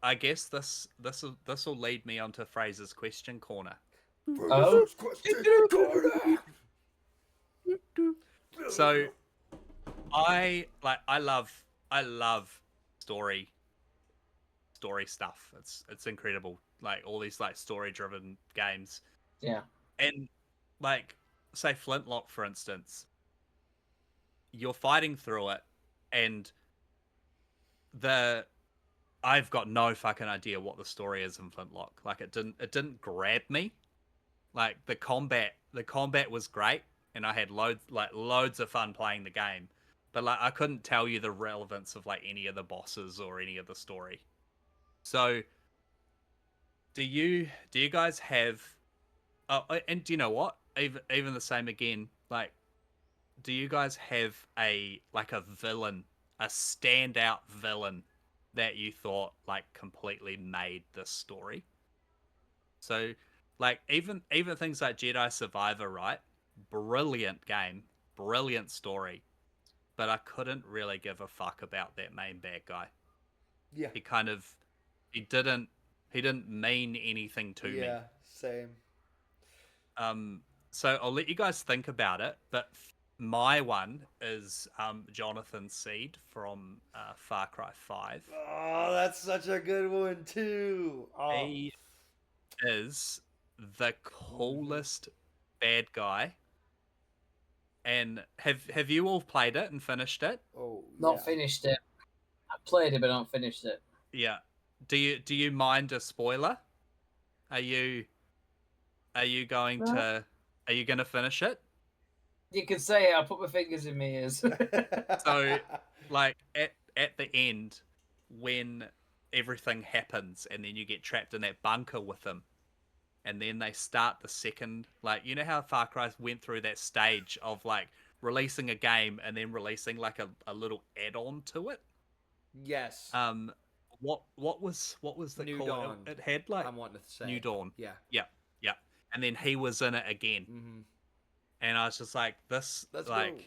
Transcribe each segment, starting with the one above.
I guess this will lead me onto Fraser's question corner. Oh. So I love story stuff. It's incredible. Like all these like story driven games. Yeah. And like say Flintlock for instance, you're fighting through it and the I've got no fucking idea what the story is in Flintlock. Like it didn't grab me. Like the combat was great and I had loads of fun playing the game. But like I couldn't tell you the relevance of like any of the bosses or any of the story. So do you guys have and do you know what? Even the same again, like do you guys have a villain, a standout villain that you thought like completely made this story? So like even things like Jedi Survivor, right? Brilliant game, brilliant story, but I couldn't really give a fuck about that main bad guy. Yeah. He kind of he didn't he didn't mean anything to me. Yeah, same. So I'll let you guys think about it, but my one is Jonathan Seed from Far Cry 5. Oh, that's such a good one too. Oh. He is the coolest bad guy. And have you all played it and finished it? Oh, Not finished it. I played it, but not finished it. Yeah. Do you mind a spoiler? Are you going to finish it? You can say it. I'll put my fingers in my ears. So, like at the end, when everything happens, and then you get trapped in that bunker with them, and then they start the second, like you know how Far Cry went through that stage of like releasing a game and then releasing like a little add-on to it. Yes. What was the New call? Dawn. It had like I'm wanting to say New Dawn. Yeah. Yeah. And then he was in it again. Mm-hmm. And I was just like, this, Let's like, go.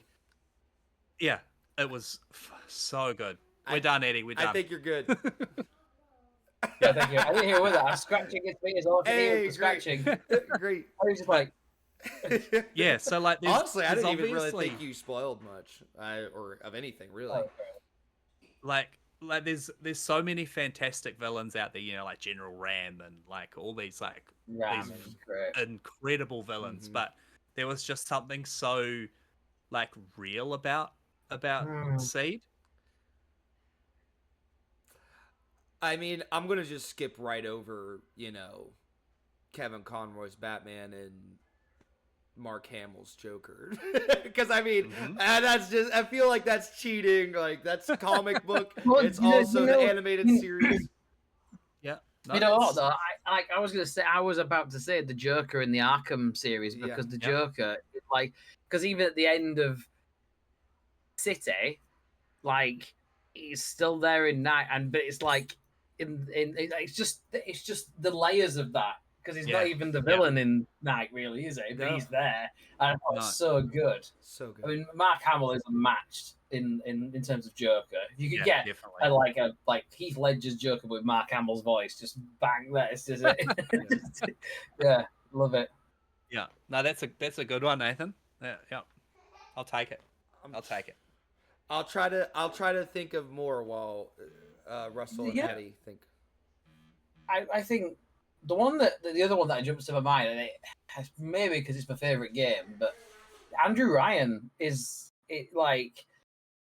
yeah, it was so good. We're done, Eddie. We're done. I think you're good. Yeah, thank you. I didn't hear with that. I was scratching his fingers off. Hey, Scratching. Great. I was just like, yeah. So like, honestly, I didn't even really obviously- think you spoiled much, or of anything really. oh, like there's so many fantastic villains out there, you know, like General Ram and like all these like Ram these is great. incredible villains, Mhm. but there was just something so like real about Seed. I mean, I'm gonna just skip right over, Kevin Conroy's Batman and Mark Hamill's Joker, because I mean, that's just, I feel like that's cheating. Like that's comic book. Well, It's also the animated series. Yeah. You know what though? I was gonna say, I was about to say the Joker in the Arkham series, Yeah. because the Yeah. Joker, like, because even at the end of City, like, he's still there in night, but it's like it's just the layers of that, because he's not Yeah. even the villain in Night, really, is he? But No. he's there, and No. it's so good. So good. I mean, Mark Hamill is unmatched in terms of Joker. If you could get definitely. like Heath Ledger's Joker with Mark Hamill's voice, just bang, that is just it. Yeah, love it. Yeah. No, that's a good one, Nathan. Yeah. I'll take it. I'll take it. I'll try to think of more while Russell and Eddie think. I think the other one that jumps to my mind, and it maybe because it's my favorite game, but Andrew Ryan is it like,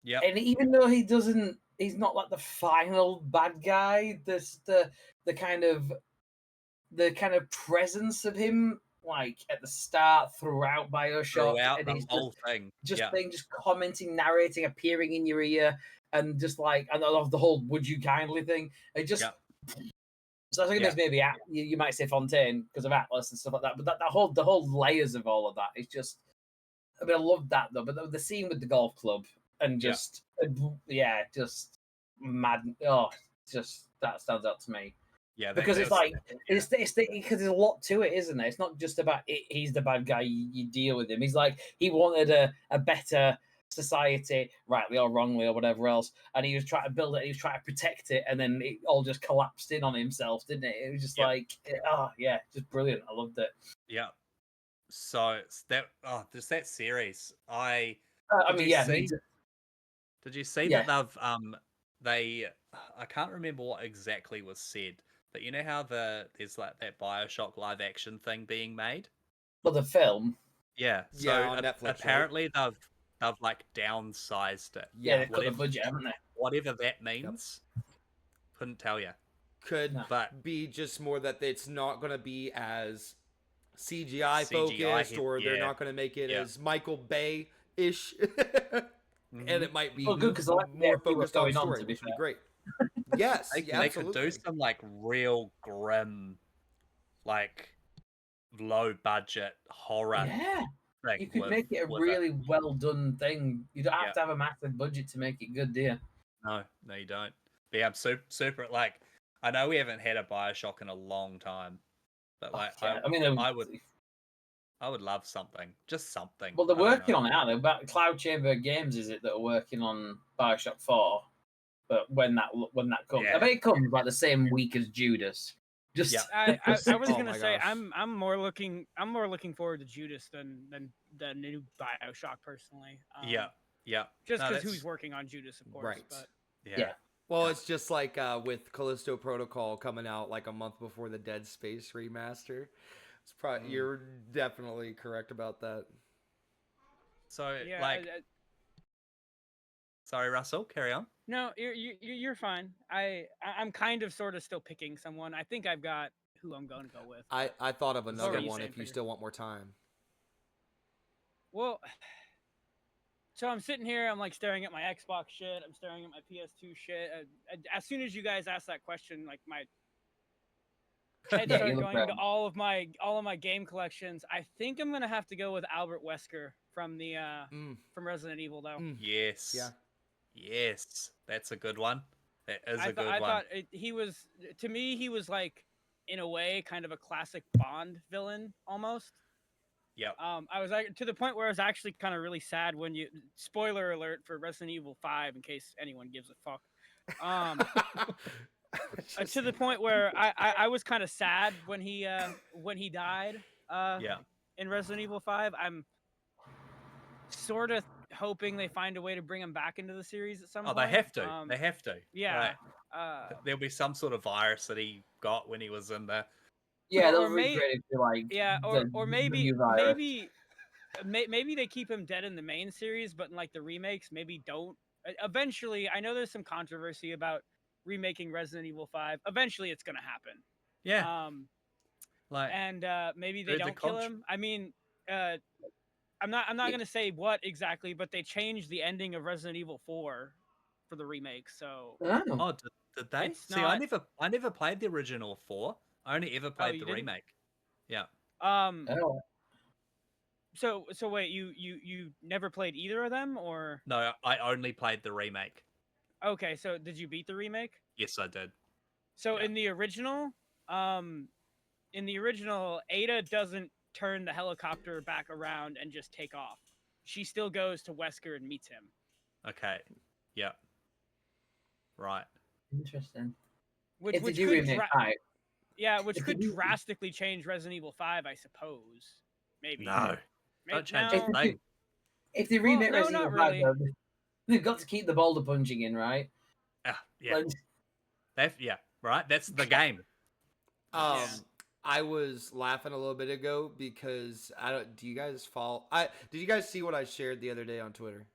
yeah. And even though he's not like the final bad guy. The kind of presence of him, like at the start, throughout BioShock, and the he's whole thing, just commenting, narrating, appearing in your ear, and just like, and I love the whole "would you kindly" thing. It just. Yeah. So I think there's maybe you might say Fontaine because of Atlas and stuff like that, but the whole layers of all of that is just. I mean, I love that though, but the scene with the golf club and just just mad. Oh, just that stands out to me. Yeah, because it's like it's because there's a lot to it, isn't it? It's not just about he's the bad guy. You deal with him. He's like he wanted a better society, rightly or wrongly or whatever else, and he was trying to build it, he was trying to protect it, and then it all just collapsed in on himself, didn't it? It was just just brilliant. I loved it. Yeah. So there's that series. I Did mean, you yeah, see? Did you see Yeah. that they I can't remember what exactly was said, but you know how there's like that BioShock live action thing being made? for the film. Yeah. So Yeah, on Netflix, right? apparently they've like downsized it. Yeah, they've cut the budget, haven't they? Whatever that means. Couldn't tell you. Could But be just more that it's not going to be as CGI focused, or they're not going to make it as Michael Bay-ish. And it might be good because more focused on story, which would be great. Yes, they could do some like real grim, like low budget horror. Yeah, thing you could make it a really well done thing. You don't have to have a massive budget to make it good, do you? No, you don't. But yeah, I'm super like. I know we haven't had a BioShock in a long time, but like, I would love something, just something. Well, they're working on it, aren't they? But Cloud Chamber Games is it that are working on BioShock 4? But when that comes, I bet it comes like the same week as Judas. I was gonna say I'm more looking forward to Judas than the new BioShock personally. Just because who's working on Judas, of course. Right. But yeah. Well, it's just like with Callisto Protocol coming out like a month before the Dead Space remaster. It's probably you're definitely correct about that. So sorry, Russell, carry on. No, you're fine. I'm kind of sort of still picking someone. I think I've got who I'm going to go with. I thought of another one if you still want more time. Well, so I'm sitting here, I'm like staring at my Xbox shit, I'm staring at my PS2 shit. As soon as you guys asked that question, like my head started going to all of my game collections. I think I'm gonna have to go with Albert Wesker from the from Resident Evil, though. Yes. Yeah. Yes, that's a good one. That is a good one. I thought he was, to me, he was like, in a way, kind of a classic Bond villain almost. Yeah. I was like, to the point where I was actually kind of really sad when you, spoiler alert for Resident Evil 5, in case anyone gives a fuck. To the point where I was kind of sad when he died. In Resident Evil 5, I'm sort of hoping they find a way to bring him back into the series at some point. They have to. They have to. Yeah. Right. There'll be some sort of virus that he got when he was in there. Yeah, they'll recreate it to like. Yeah, or maybe they keep him dead in the main series, but in like the remakes, maybe don't. Eventually, I know there's some controversy about remaking Resident Evil 5. Eventually, it's gonna happen. Yeah. Maybe they don't kill him. I mean, I'm not gonna say what exactly, but they changed the ending of Resident Evil 4 for the remake. So did they? See, I never played the original 4. I only ever played the remake. Yeah. So wait, you never played either of them, or? No, I only played the remake. Okay, so did you beat the remake? Yes, I did. So in the original, Ada doesn't turn the helicopter back around and just take off. She still goes to Wesker and meets him. Okay. Yeah. Right. Interesting. Which could drastically change Resident Evil 5, I suppose. Maybe. No. Don't change a thing. If they remake Resident Evil 5, though, they've got to keep the boulder punching in, right? Yeah. Right. That's the game. I was laughing a little bit ago because do you guys follow? Did you guys see what I shared the other day on Twitter?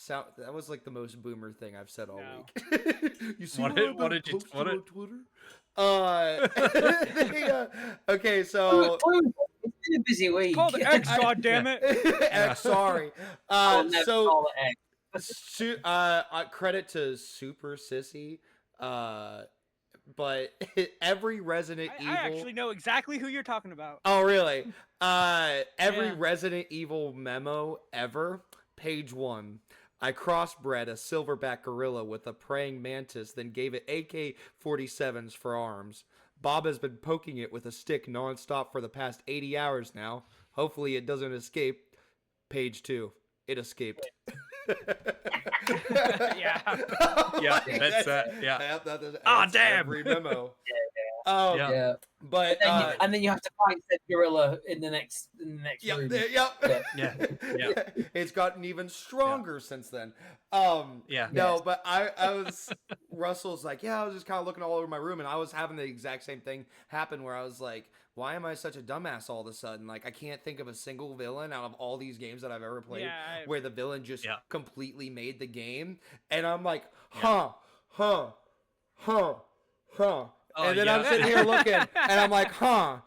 That was like the most boomer thing I've said all week. You see what did you post on Twitter? Okay, so it's been a busy week. It's called X, goddammit. X, sorry. Credit to Super Sissy. But every Resident Evil... I actually know exactly who you're talking about. Oh, really? Every Resident Evil memo ever, page 1. I crossbred a silverback gorilla with a praying mantis, then gave it AK-47s for arms. Bob has been poking it with a stick nonstop for the past 80 hours now. Hopefully it doesn't escape. Page 2. it escaped. Yeah. Yeah, that's yeah. Ah, damn. every memo. Yeah. Yeah. But And then you have to find said gorilla in the next yep, room. yep. Yeah. It's gotten even stronger since then. Yeah. No, but I was Russell's like, yeah, I was just kind of looking all over my room, and I was having the exact same thing happen where I was like, why am I such a dumbass all of a sudden? Like, I can't think of a single villain out of all these games that I've ever played where the villain just completely made the game, and I'm like, huh. And then I'm sitting here looking, and I'm like, huh.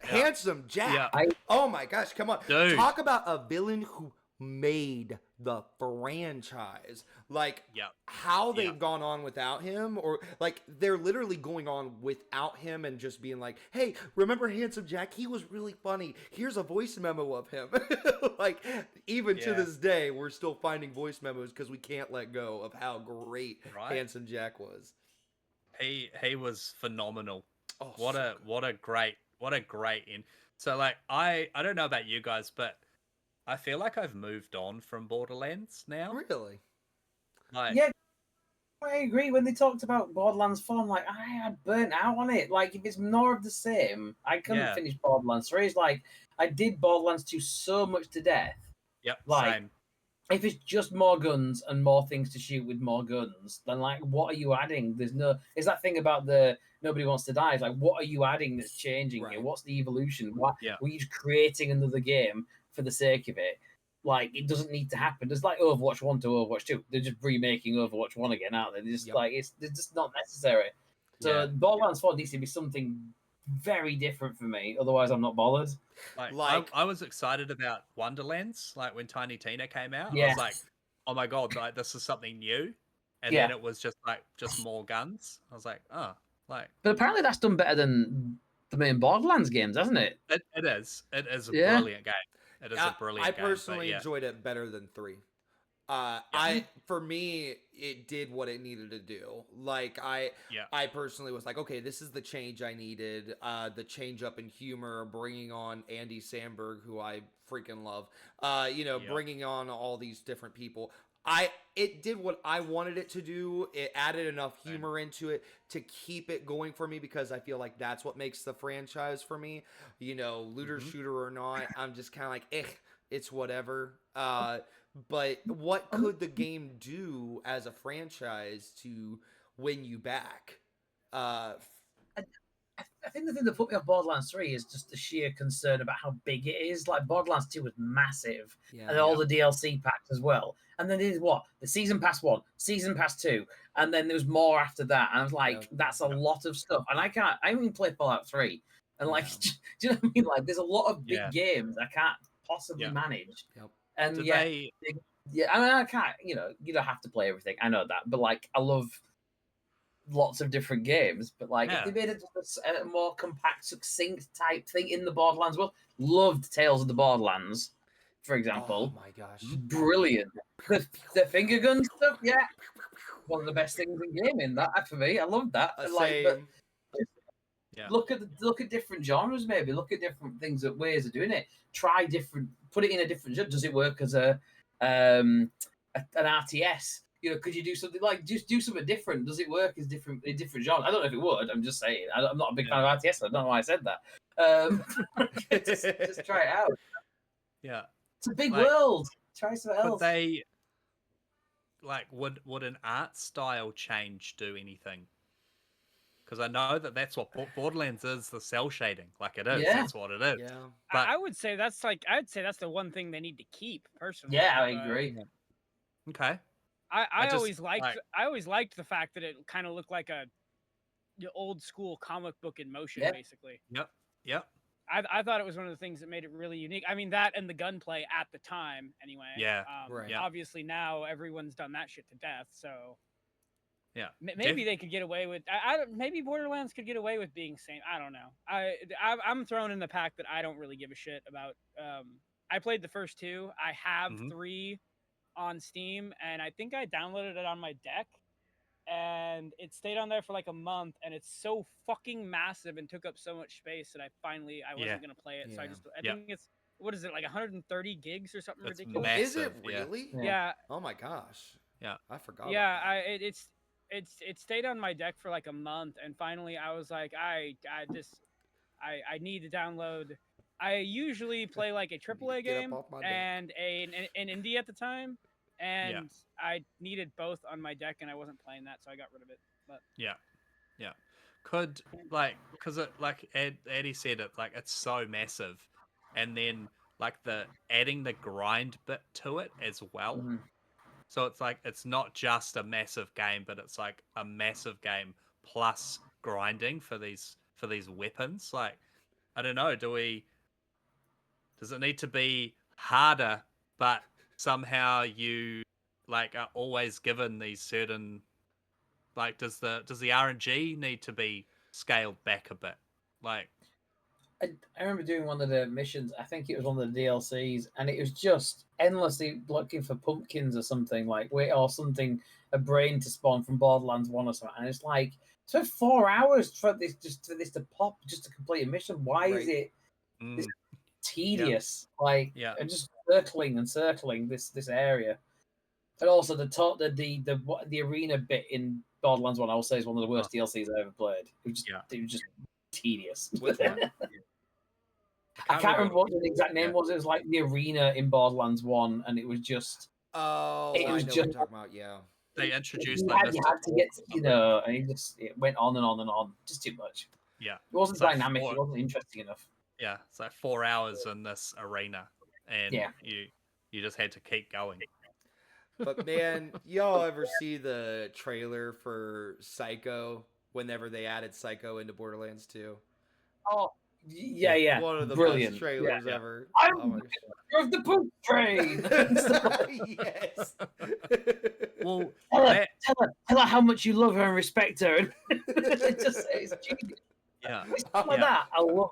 Handsome Jack. Yeah. Oh my gosh, come on. Dude. Talk about a villain who made the franchise. Like, how they've gone on without him, or like they're literally going on without him and just being like, hey, remember Handsome Jack? He was really funny. Here's a voice memo of him. Like, even to this day, we're still finding voice memos because we can't let go of how great Handsome Jack was. He was phenomenal. Oh, what a great in. So like I don't know about you guys, but I feel like I've moved on from Borderlands now. Really? Like, yeah, I agree. When they talked about Borderlands 4, I'm like, I had burnt out on it. Like, if it's more of the same, I couldn't finish Borderlands 3. It's like, I did Borderlands 2 so much to death. Yep, like, same. If it's just more guns and more things to shoot with more guns, then like, what are you adding? It's that thing about the nobody wants to die. It's like, what are you adding that's changing here? What's the evolution? What were you just creating another game for the sake of it? Like, it doesn't need to happen. It's like Overwatch 1 to Overwatch 2. They're just remaking Overwatch 1 again, aren't they? They're just like, it's just not necessary. So Borderlands 4 needs to be something very different for me. Otherwise, I'm not bothered. Like I was excited about Wonderlands, like when Tiny Tina came out. I was like, oh my god, like this is something new. And then it was just more guns. I was like, oh, like. But apparently that's done better than the main Borderlands games, hasn't it? It is. It is a brilliant game. It is a brilliant game. I personally enjoyed it better than 3. For me, it did what it needed to do. Like, I personally was like, okay, this is the change I needed. The change up in humor, bringing on Andy Samberg, who I freaking love. Bringing on all these different people. It did what I wanted it to do. It added enough humor into it to keep it going for me, because I feel like that's what makes the franchise for me. Looter shooter or not, I'm just kind of like, it's whatever. But what could the game do as a franchise to win you back? I think the thing that put me off Borderlands 3 is just the sheer concern about how big it is. Like, Borderlands 2 was massive, and all the DLC packs as well. And then there's the Season Pass 1, Season Pass 2, and then there was more after that. And I was like, that's a lot of stuff. And I haven't even played Fallout 3. And like, do you know what I mean? Like, there's a lot of big games I can't possibly manage. Yep. And I mean, I can't, you don't have to play everything. I know that, but like, I love lots of different games. But like, if they made it just a more compact, succinct type thing in the Borderlands world, loved Tales of the Borderlands, for example. Oh my gosh, brilliant! The finger gun stuff, one of the best things in gaming. That for me, I love that. Look at different genres, maybe look at different things, ways of doing it. Try different, put it in a different genre. Does it work as an RTS? Could you do something like just do something different? Does it work as different genres? I don't know if it would. I'm just saying. I'm not a big fan of RTS. I don't know why I said that. Just try it out. Yeah, it's a big world. Try something else. Would an art style change do anything? Because I know that's what Borderlands is, the cell shading. Like, it is. That's what it is. Yeah. But I would say that's the one thing they need to keep, personally. Yeah, I agree. Okay. I always liked the fact that it kind of looked like a old school comic book in motion, basically. Yep. I thought it was one of the things that made it really unique. I mean, that and the gunplay at the time, anyway. Yeah. Obviously, now everyone's done that shit to death, so. Yeah, maybe they could get away with. Maybe Borderlands could get away with being same. I don't know. I'm thrown in the pack that I don't really give a shit about. I played the first 2. I have 3 on Steam, and I think I downloaded it on my deck, and it stayed on there for like a month, and it's so fucking massive and took up so much space that I wasn't gonna play it. So I think what is it, like 130 gigs or something It's ridiculous? massive. Is it yeah. really? Yeah, Oh my gosh. Yeah. I forgot. yeah. About that. It stayed on my deck for like a month, and finally I was like, I need to download. I usually play like a AAA Get up game off my deck. and an indie at the time, Yeah. and I needed both on my deck, and I wasn't playing that, so I got rid of it. But Yeah. Could like, because it like Eddie said, it like it's so massive, and then like the adding the grind bit to it as well. Mhm. So it's like it's not just a massive game, but it's like a massive game plus grinding for these weapons. Like, I don't know, does it need to be harder, but somehow you like are always given these certain, like, does the RNG need to be scaled back a bit? Like, I remember doing one of the missions. I think it was one of the DLCs, and it was just endlessly looking for pumpkins or something or something, a brain to spawn from Borderlands 1 or something. And it's like, it's been 4 hours for this to pop just to complete a mission. Why is it this tedious? Like, I'm just circling and circling this area. And also the arena bit in Borderlands 1, I will say, is one of the worst DLCs I ever played. It was just tedious. Which one? I can't remember what the exact name was. It was like the arena in Borderlands 1, and it was just. Oh, it was I know just, what you're talking about. Yeah. They introduced you like had to get, and it went on and on and on. Just too much. Yeah. It wasn't It's like dynamic. It wasn't interesting enough. Yeah, it's like 4 hours in this arena, and you just had to keep going. But man, y'all ever see the trailer for Psycho whenever they added Psycho into Borderlands 2? Oh, yeah. One of the Brilliant best trailers ever. I'm of the poop train. Yes. Well, tell her how much you love her and respect her. It's genius. Yeah, like that. I love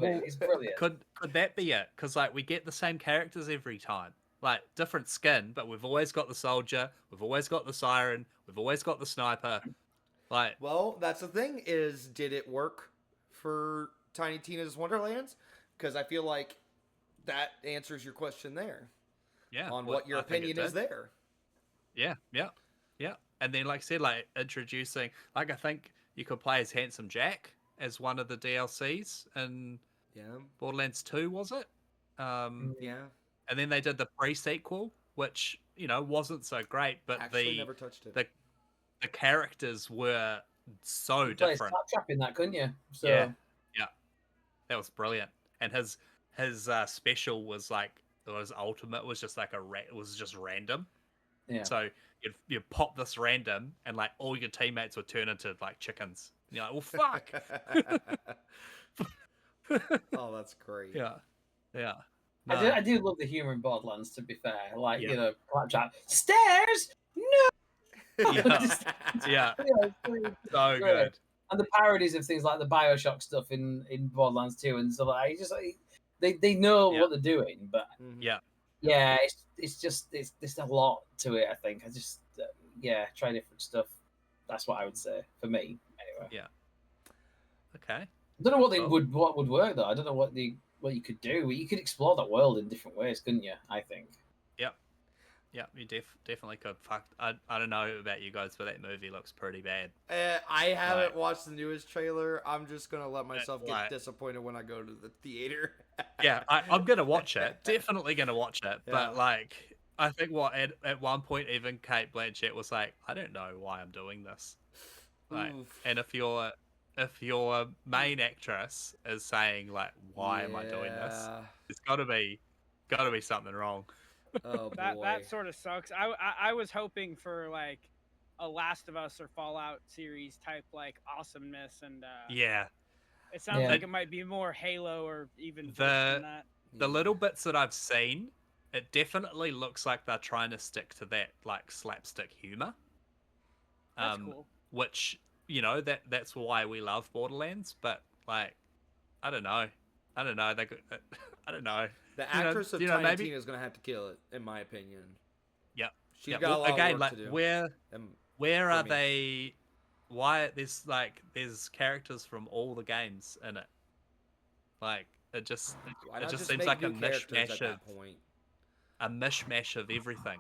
it. It's brilliant. Could that be it? Because like we get the same characters every time, like different skin, but we've always got the soldier, we've always got the siren, we've always got the sniper. Like, well, that's the thing is, did it work for Tiny Tina's Wonderlands? Because I feel like that answers your question there. Yeah, on what your opinion is there. Yeah. And then, like I said, like introducing, like I think you could play as Handsome Jack as one of the DLCs in Borderlands 2, was it? Yeah. And then they did the pre-sequel, which wasn't so great, but actually never touched it. The characters were so different. Claptrap in that, couldn't you? So... Yeah, that was brilliant. And his special was like, his ultimate was just like it was just random. Yeah. So you pop this random, and like all your teammates would turn into like chickens. And you're like, well, fuck. Oh, that's great. Yeah. No. I do love the humor in Borderlands. To be fair, like Claptrap stairs. No. Yeah. So good. And the parodies of things like the Bioshock stuff in Borderlands 2 and stuff like that. They know what they're doing, but it's just a lot to it. I think I just try different stuff. That's what I would say for me anyway. Yeah. Okay. I don't know what would work though. I don't know what you could do. You could explore that world in different ways, couldn't you? I think. Yeah, you definitely could. Fuck, I don't know about you guys, but that movie looks pretty bad. I haven't watched the newest trailer. I'm just gonna let myself get disappointed when I go to the theater. Yeah, I'm gonna watch it. Definitely gonna watch it. Yeah. But like, I think at one point even Kate Blanchett was like, I don't know why I'm doing this. Like, and if your main actress is saying like, why am I doing this? It's gotta be something wrong. Oh, that sort of sucks. I was hoping for like a Last of Us or Fallout series type like awesomeness, and it sounds like it might be more Halo or even than that. The little bits that I've seen, it definitely looks like they're trying to stick to that like slapstick humor. That's cool. Which that's why we love Borderlands, but like I don't know. I don't know. The actress of Tiny Tina is going to have to kill it, in my opinion. Yeah. She's got a lot of work to do. Where are they? Why there's characters from all the games in it? Like, It just Why it not just just seems make like new characters at that point? a mishmash of everything.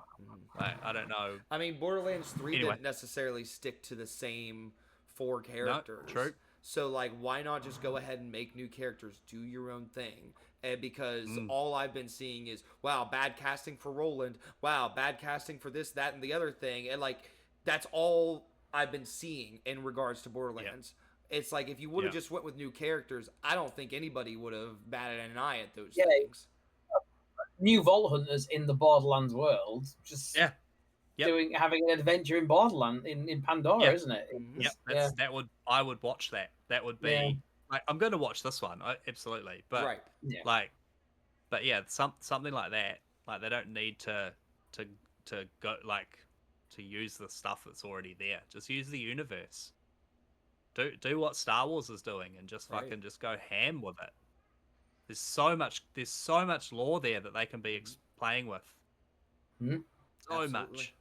Like, I don't know. I mean, Borderlands 3 Anyway. didn't necessarily stick to the same 4 No, characters. true. So, like, why not just go ahead and make new characters, do your own thing? And because all I've been seeing is, wow, bad casting for Roland. Wow, bad casting for this, that, and the other thing. And, like, that's all I've been seeing in regards to Borderlands. It's like, if you would have just went with new characters, I don't think anybody would have batted an eye at those things. New Vault Hunters in the Borderlands world, just having an adventure in Borderland in Pandora, isn't it? I would watch that. That would be like, I'm going to watch this one, absolutely. But but yeah, something like that. Like, they don't need to go like to use the stuff that's already there. Just use the universe. Do what Star Wars is doing and just fucking just go ham with it. There's so much lore there that they can be playing with. So much.